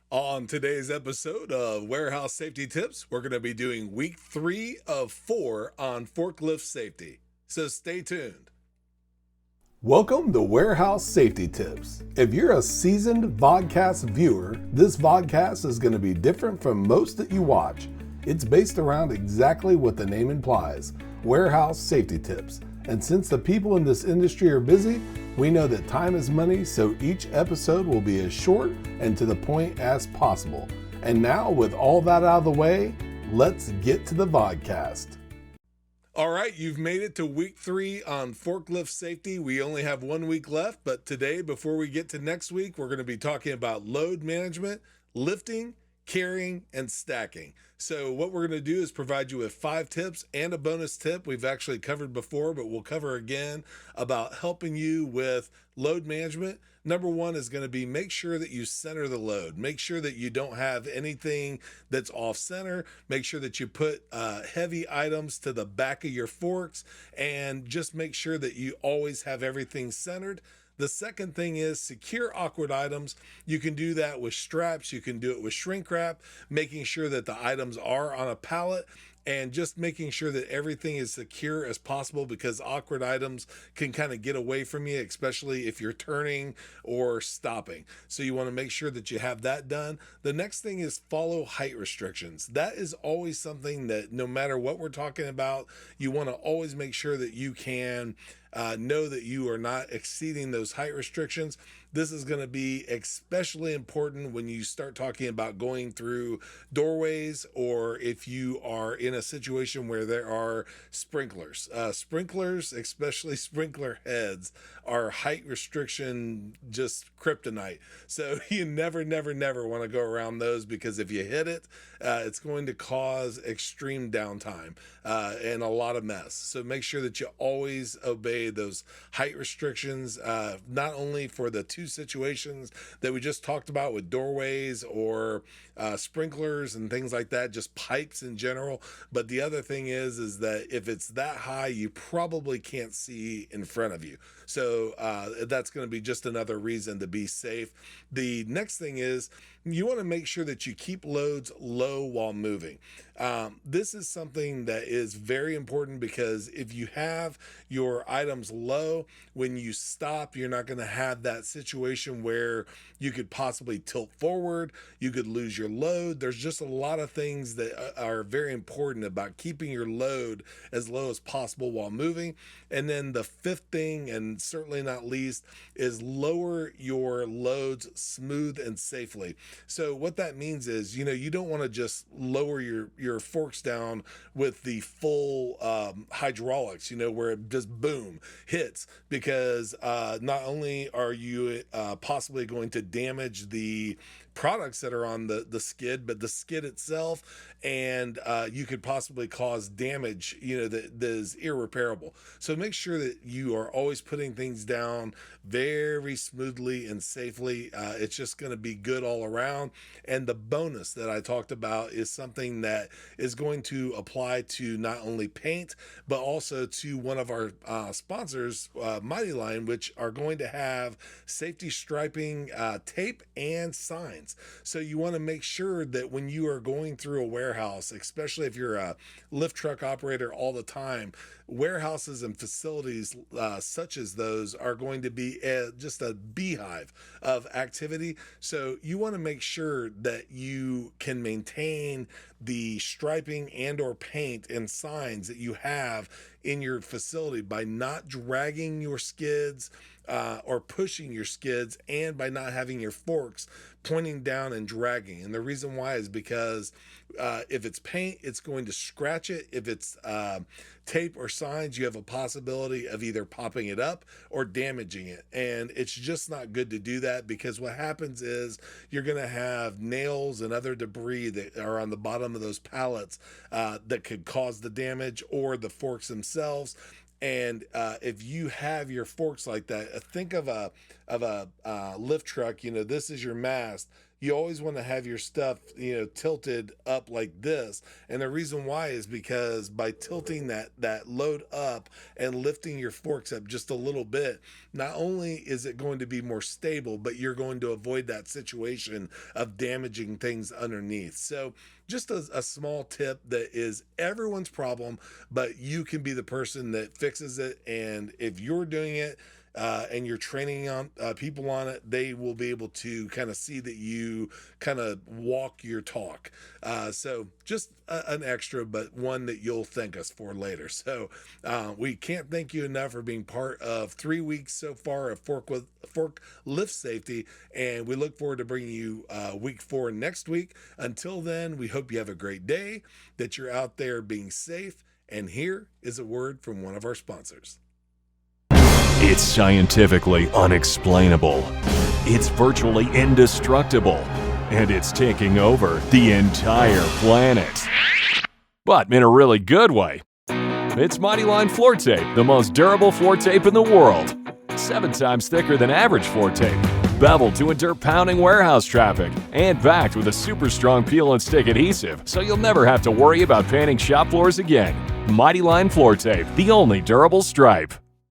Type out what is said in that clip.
On today's episode of Warehouse Safety Tips, we're going to be doing week 3 of 4 on forklift safety. So stay tuned. Welcome to Warehouse Safety Tips. If you're a seasoned vodcast viewer, this vodcast is going to be different from most that you watch. It's based around exactly what the name implies, warehouse safety tips. And since the people in this industry are busy, we know that time is money, so each episode will be as short and to the point as possible. And now, with all that out of the way, let's get to the vodcast. All right, you've made it to week 3 on forklift safety. We only have 1 week left, but today, before we get to next week, we're going to be talking about load management, lifting, carrying, and stacking. So what we're going to do is provide you with 5 tips and a bonus tip we've actually covered before, but we'll cover again about helping you with load management. Number 1 is going to be make sure that you center the load. Make sure that you don't have anything that's off center. Make sure that you put heavy items to the back of your forks, and just make sure that you always have everything centered. The second thing is secure awkward items. You can do that with straps. You can do it with shrink wrap, making sure that the items are on a pallet, and just making sure that everything is secure as possible, because awkward items can kind of get away from you, especially if you're turning or stopping. So you want to make sure that you have that done. The next thing is follow height restrictions. That is always something that no matter what we're talking about, you want to always make sure that you can know that you are not exceeding those height restrictions. This is going to be especially important when you start talking about going through doorways, or if you are in a situation where there are sprinklers. Sprinklers, especially sprinkler heads, are height restriction just kryptonite. So you never want to go around those, because if you hit it, it's going to cause extreme downtime and a lot of mess. So make sure that you always obey those height restrictions, not only for the 2 situations that we just talked about with doorways or sprinklers and things like that, just pipes in general. But the other thing is that if it's that high, you probably can't see in front of you. So that's going to be just another reason to be safe. The next thing is you want to make sure that you keep loads low while moving. This is something that is very important, because if you have your items low, when you stop, you're not going to have that situation where you could possibly tilt forward, you could lose your load. There's just a lot of things that are very important about keeping your load as low as possible while moving. And then the fifth thing, and certainly not least, is lower your loads smooth and safely. So what that means is, you don't want to just lower your forks down with the full hydraulics, where it just boom hits, because not only are you possibly going to damage the products that are on the skid, but the skid itself, and you could possibly cause damage, that is irreparable. So make sure that you are always putting things down very smoothly and safely. It's just going to be good all around. And the bonus that I talked about is something that is going to apply to not only paint, but also to one of our sponsors, Mighty Line, which are going to have safety striping, tape, and signs. So you want to make sure that when you are going through a warehouse, especially if you're a lift truck operator all the time, warehouses and facilities such as those are going to be just a beehive of activity. So you want to make sure that you can maintain the striping and or paint and signs that you have in your facility by not dragging your skids or pushing your skids, and by not having your forks pointing down and dragging. And the reason why is because if it's paint, it's going to scratch it. If it's tape or signs, you have a possibility of either popping it up or damaging it. And it's just not good to do that, because what happens is you're going to have nails and other debris that are on the bottom of those pallets that could cause the damage, or the forks themselves. And if you have your forks like that, think of a lift truck. This is your mast. you always want to have your stuff, tilted up like this. And the reason why is because by tilting that load up and lifting your forks up just a little bit, not only is it going to be more stable, but you're going to avoid that situation of damaging things underneath. So just a small tip that is everyone's problem, but you can be the person that fixes it. And if you're doing it, and you're training on people on it, they will be able to kind of see that you kind of walk your talk. So just an extra, but one that you'll thank us for later. So we can't thank you enough for being part of 3 weeks so far of forklift safety, and we look forward to bringing you week 4 next week. Until then, we hope you have a great day, that you're out there being safe, and here is a word from one of our sponsors. It's scientifically unexplainable. It's virtually indestructible. And it's taking over the entire planet. But in a really good way. It's Mighty Line floor tape, the most durable floor tape in the world. 7 times thicker than average floor tape. Beveled to endure pounding warehouse traffic. And backed with a super strong peel and stick adhesive, so you'll never have to worry about painting shop floors again. Mighty Line floor tape, the only durable stripe.